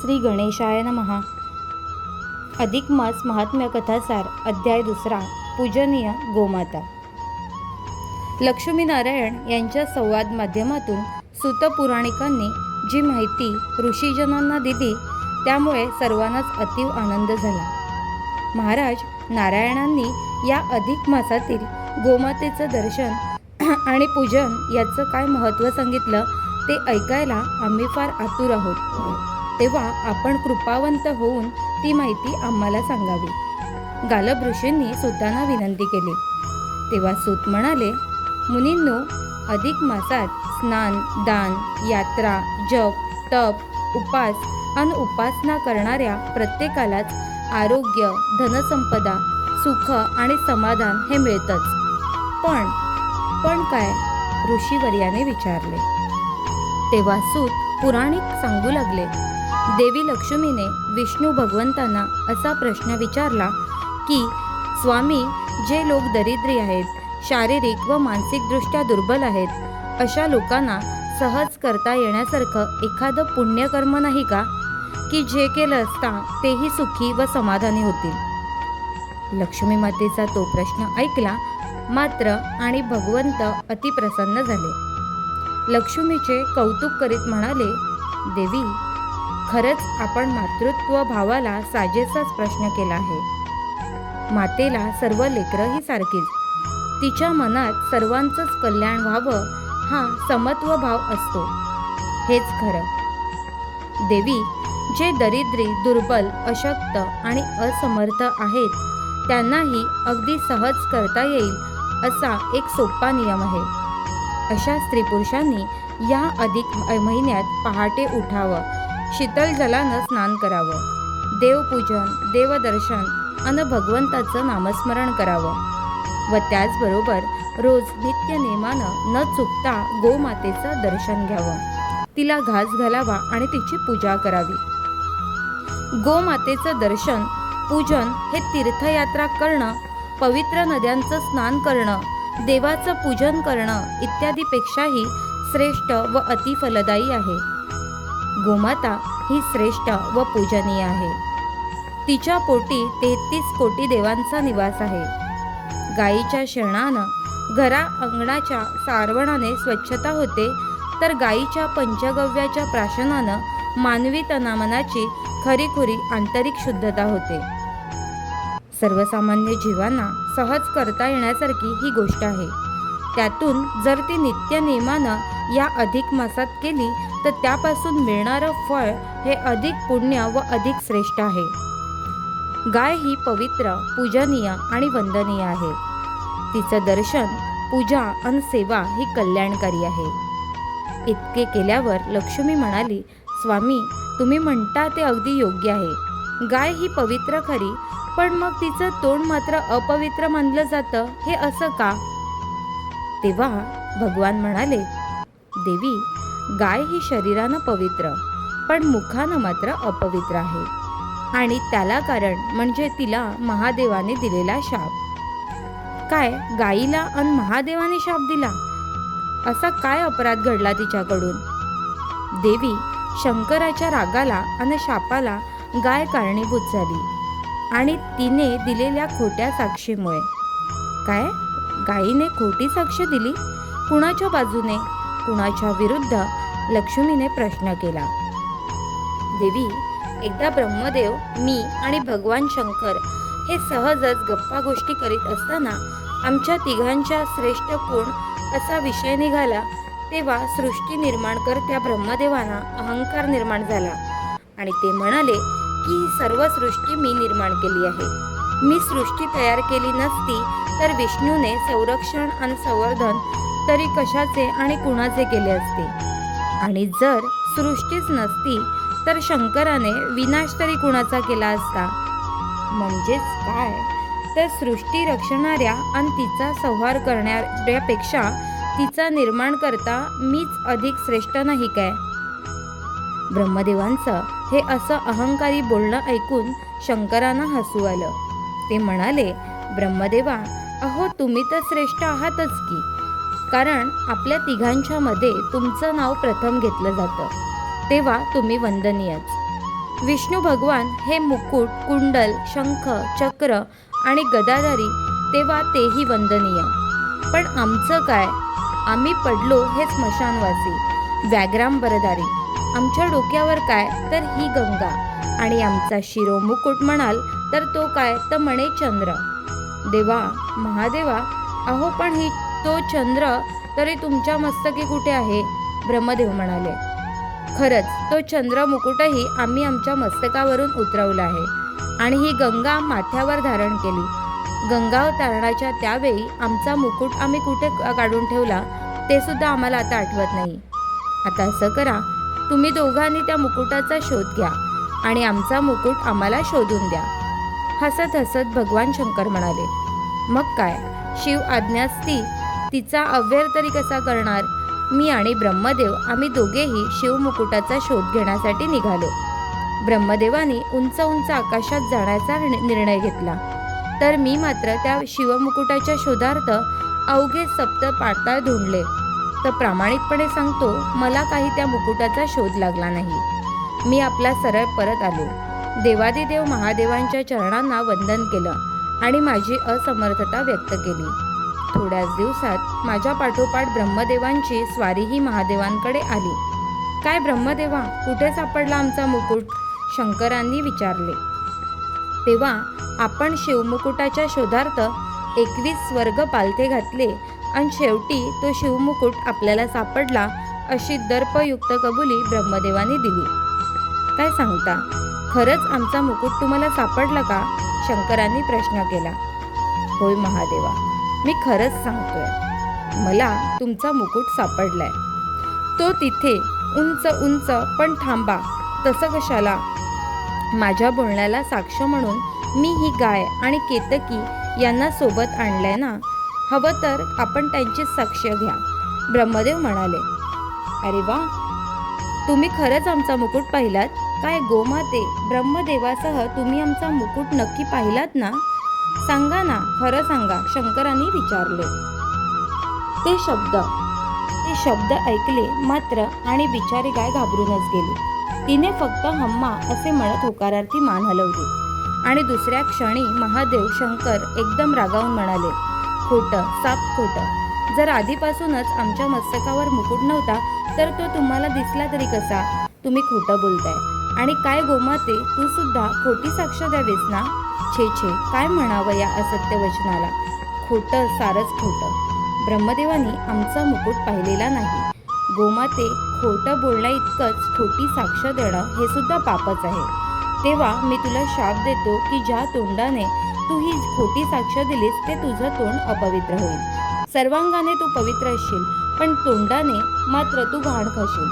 श्री गणेशाय नमः. अधिक मास महात्म्य कथासार अध्याय 2. पूजनीय गोमाता. लक्ष्मीनारायण यांच्या संवाद माध्यमातून सूत पुराणिकांनी जी माहिती ऋषीजनांना दिली त्यामुळे सर्वांनाच अतीव आनंद झाला. महाराज नारायणांनी या अधिक मासातील गोमातेचं दर्शन आणि पूजन याचं काय महत्त्व सांगितलं ते ऐकायला आम्ही फार आतुर आहोत. तेव्हा आपण कृपावंत होऊन ती माहिती आम्हाला सांगावी. गालभ ऋषींनी सूतांना विनंती केली. तेव्हा सूत म्हणाले, मुनींनो, अधिक मासात स्नान, दान, यात्रा, जप, तप, उपास आणि उपासना करणाऱ्या प्रत्येकालाच आरोग्य, धनसंपदा, सुख आणि समाधान हे मिळतंच. पण काय? ऋषीवर्याने विचारले. तेव्हा सूत पुराणिक सांगू लागले. देवी लक्ष्मीने विष्णू भगवंतांना असा प्रश्न विचारला की, स्वामी, जे लोक दरिद्री आहेत, शारीरिक व मानसिकदृष्ट्या दुर्बल आहेत, अशा लोकांना सहज करता येण्यासारखं एखादं पुण्यकर्म नाही का, की जे केलं असता तेही सुखी व समाधानी होतील? लक्ष्मी मातेचा तो प्रश्न ऐकला मात्र आणि भगवंत अतिप्रसन्न झाले. लक्ष्मीचे कौतुक करीत म्हणाले, देवी, खरंच आपण मातृत्व भावाला साजेसाच प्रश्न केला आहे. मातेला सर्व लेकरंही सारखीच. तिच्या मनात सर्वांचंच कल्याण व्हावं हा समत्व भाव असतो. हेच खरं. देवी, जे दरिद्री, दुर्बल, अशक्त आणि असमर्थ आहेत त्यांनाही अगदी सहज करता येईल असा एक सोपा नियम आहे. अशा स्त्री पुरुषांनी या अधिक महिन्यात पहाटे उठावं, शीतल जलानं स्नान करावं, देवपूजन, देवदर्शन आणि भगवंताचं नामस्मरण करावं व त्याचबरोबर रोज नित्य नेमानं न चुकता गोमातेचं दर्शन घ्यावं, तिला घास घालावा आणि तिची पूजा करावी. गोमातेचं दर्शन, पूजन हे तीर्थयात्रा करणं, पवित्र नद्यांचं स्नान करणं, देवाचं पूजन करणं इत्यादीपेक्षाही श्रेष्ठ व अतिफलदायी आहे. गोमाता ही श्रेष्ठ व पूजनीय आहे. तिच्या पोटी 33 कोटी देवांचा निवास आहे. गायीच्या शेणानं घरा अंगणाच्या सारवणाने स्वच्छता होते, तर गायीच्या पंचगव्याच्या प्राशनानं मानवी तनामनाची खरीखुरी आंतरिक शुद्धता होते. सर्वसामान्य जीवांना सहज करता येण्यासारखी ही गोष्ट आहे. त्यातून जर ती नित्य नियमानं या अधिक मासात केली तर त्यापासून मिळणारं फळ हे अधिक पुण्य व अधिक श्रेष्ठ आहे. गाय ही पवित्र, पूजनीय आणि वंदनीय आहे. तिचं दर्शन, पूजा आणि सेवा ही कल्याणकारी आहे. इतके केल्यावर लक्ष्मी म्हणाली, स्वामी, तुम्ही म्हणता ते अगदी योग्य आहे. गाय ही पवित्र खरी, पण मग तिचं तोंड मात्र अपवित्र मानलं जातं, हे असं का? तेव्हा भगवान म्हणाले, देवी, गाय ही शरीरानं पवित्र, पण मुखानं मात्र अपवित्र आहे. आणि त्याला कारण म्हणजे तिला महादेवाने दिलेला शाप. काय, गायीला अन महादेवाने शाप दिला? असा काय अपराध घडला तिच्याकडून? देवी, शंकराच्या रागाला आणि शापाला गाय कारणीभूत झाली आणि तिने दिलेल्या खोट्या साक्षीमुळे. काय, गायीने खोटी साक्ष दिली? कुणाच्या बाजूने, कुणाच्या विरुद्ध? लक्ष्मीने प्रश्न केला. देवी, एकदा ब्रह्मदेव, मी आणि भगवान शंकर हे सहजच गप्पा गोष्टी करीत असताना आमच्या तिघांच्या श्रेष्ठ कोण असा विषय निघाला. तेव्हा सृष्टी निर्माण करत्या ब्रह्मदेवांना अहंकार निर्माण झाला आणि ते म्हणाले की ही सर्व सृष्टी मी निर्माण केली आहे. मी सृष्टी तयार केली नसती तर विष्णूने संरक्षण आणि संवर्धन तरी कशाचे आणि कुणाचे केले असते, आणि जर सृष्टीच नसती तर शंकराने विनाश तरी कुणाचा केला असता. म्हणजेच काय, तर सृष्टी रक्षणाऱ्या आणि तिचा संहार करणाऱ्यापेक्षा तिचा निर्माण करता मीच अधिक श्रेष्ठ नाही काय? ब्रह्मदेवांचं हे असं अहंकारी बोलणं ऐकून शंकरांना हसू आलं. ते म्हणाले, ब्रह्मदेवा, अहो, तुम्ही तर श्रेष्ठ आहातच की, कारण आपल्या तिघांच्या मध्ये तुमचं नाव प्रथम घेतलं जातं, तेव्हा तुम्ही वंदनीयच. विष्णू भगवान हे मुकुट, कुंडल, शंख, चक्र आणि गदाधारी तेव्हा तेही वंदनीय. पण आमचं काय? आम्ही पडलो हे स्मशानवासी, व्याघ्रांबरधारी. आमच्या डोक्यावर काय तर ही गंगा, आणि आमचा शिरोमुकुट म्हणाल तर तो काय तर म्हणे चंद्र. देवा, महादेवा, अहो पण ही तो चंद्र तरी तुमच्या मस्तकी कुठे आहे? ब्रह्मदेव म्हणाले, खरंच तो चंद्र मुकुटही आम्ही आमच्या मस्तकावरून उतरवला आहे आणि ही गंगा माथ्यावर धारण केली. गंगावतरणाच्या त्यावेळी आमचा मुकुट आम्ही कुठे काढून ठेवला ते सुद्धा आम्हाला आता आठवत नाही. आता असं करा, तुम्ही दोघांनी त्या मुकुटाचा शोध घ्या आणि आमचा मुकुट आम्हाला शोधून द्या. हसत हसत भगवान शंकर म्हणाले, मग काय, शिव आज्ञास्ती तिचा अव्यय तरी कसा करणार? मी आणि ब्रह्मदेव आम्ही दोघेही शिवमुकुटाचा शोध घेण्यासाठी निघालो. ब्रह्मदेवानी उंच उंच आकाशात जाण्याचा निर्णय घेतला, तर मी मात्र त्या शिवमुकुटाच्या शोधार्थ अवघे 7 पाताळ धुंडले. तर प्रामाणिकपणे सांगतो, मला काही त्या मुकुटाचा शोध लागला नाही. मी आपला सरळ परत आलो. देवादिदेव महादेवांच्या चरणांना वंदन केलं आणि माझी असमर्थता व्यक्त केली. थोड्याच दिवसात माझ्या पाठोपाठ ब्रह्मदेवांची स्वारीही महादेवांकडे आली. काय ब्रह्मदेवा, कुठे सापडला आमचा मुकुट? शंकरांनी विचारले. तेव्हा आपण शिवमुकुटाच्या शोधार्थ 21 स्वर्ग पालथे घातले आणि शेवटी तो शिवमुकुट आपल्याला सापडला, अशी दर्पयुक्त कबुली ब्रह्मदेवाने दिली. काय सांगता, खरंच आमचा मुकुट तुम्हाला सापडला का? शंकरांनी प्रश्न केला. होय महादेवा, मी खरंच सांगतोय, मला तुमचा मुकुट सापडलाय. तो तिथे उंच उंच. पण थांबा, तसं कशाला? माझ्या बोलण्याला साक्ष म्हणून मी ही गाय आणि केतकी यांना सोबत आणलंय ना. हवं तर आपण त्यांची साक्ष घ्या. ब्रह्मदेव म्हणाले, अरे वा, तुम्ही खरंच आमचा मुकुट पाहिलात काय? गोमाते, ब्रह्मदेवासह तुम्ही आमचा मुकुट नक्की पाहिलात ना? सांगा ना, खरं सांगा, शंकरांनी विचारले. ते शब्द ऐकले मात्र आणि बिचारी गाय घाबरूनच गेली. तिने फक्त हम्मा असे म्हणत होकारार्थी मान हलवली आणि दुसऱ्या क्षणी महादेव शंकर एकदम रागावून म्हणाले, खोटं, साप खोटं. जर आधीपासूनच आमच्या मस्तकावर मुकुट नव्हता तर तो तुम्हाला दिसला तरी कसा? तुम्ही खोटं बोलताय. आणि काय गोमाते, तू सुद्धा खोटी साक्ष द्यावीस ना? छे छे, काय म्हणावं या असत्य वचनाला? खोटं, सारच खोटं. ब्रह्मदेवानी आमचा मुकुट पाहिलेला नाही. गोमाते, खोटं बोलण्या इतकंच खोटी साक्ष देणं हे सुद्धा पापच आहे. तेव्हा मी तुला शाप देतो की ज्या तोंडाने तू ही खोटी साक्ष दिलीस ते तुझं तोंड अपवित्र होईल. सर्वांगाने तू पवित्र असशील, पण तोंडाने मात्र तू घाण खाशील.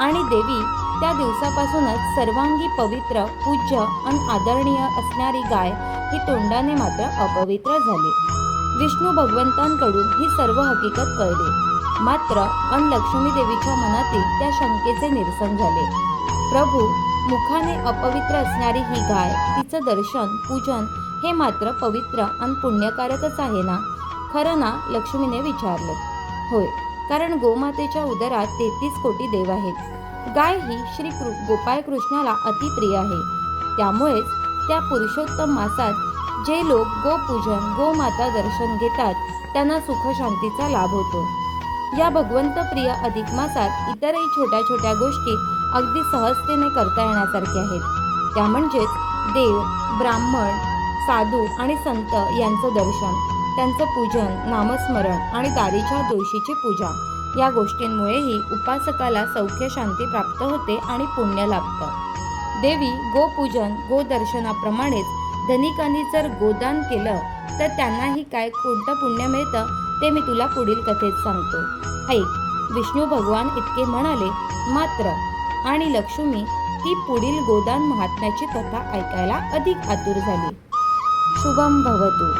आणि देवी, त्या दिवसापासूनच सर्वांगी पवित्र, पूज्य आणि आदरणीय असणारी गाय ही तोंडाने मात्र अपवित्र झाली. विष्णू भगवंतांकडून ही सर्व हकीकत कळली. मात्र लक्ष्मी देवीच्या मनातील त्या शंकेचे निरसन झाले. प्रभू, मुखाने अपवित्र असणारी ही गाय, तिचं दर्शन, पूजन हे मात्र पवित्र आणि पुण्यकारकच आहे ना? खरं ना? लक्ष्मीने विचारलं. होय, कारण गोमातेच्या उदरात 33 कोटी देव आहेत. गाय ही श्री गोपाळ कृष्णाला अतिप्रिय आहे. त्यामुळेच त्या पुरुषोत्तम मासात जे लोक गोपूजन, गोमाता दर्शन घेतात त्यांना सुखशांतीचा लाभ होतो. या भगवंत प्रिय अधिक मासात इतरही छोट्या छोट्या गोष्टी अगदी सहजतेने करता येण्यासारख्या आहेत. त्या म्हणजेच देव, ब्राह्मण, साधू आणि संत यांचं दर्शन, त्यांचं पूजन, नामस्मरण आणि दारीच्या तुळशीची पूजा. या गोष्टींमुळेही उपासकाला सौख्य शांती प्राप्त होते आणि पुण्य लाभतं. देवी, गोपूजन, गोदर्शनाप्रमाणेच धनिकांनी जर गोदान केलं तर त्यांनाही काय कोणतं पुण्य मिळतं ते मी तुला पुढील कथेत सांगतो. ऐक. विष्णू भगवान इतके म्हणाले मात्र आणि लक्ष्मी ती पुढील गोदान महात्म्याची कथा ऐकायला अधिक आतुर झाली. शुभम भवतु.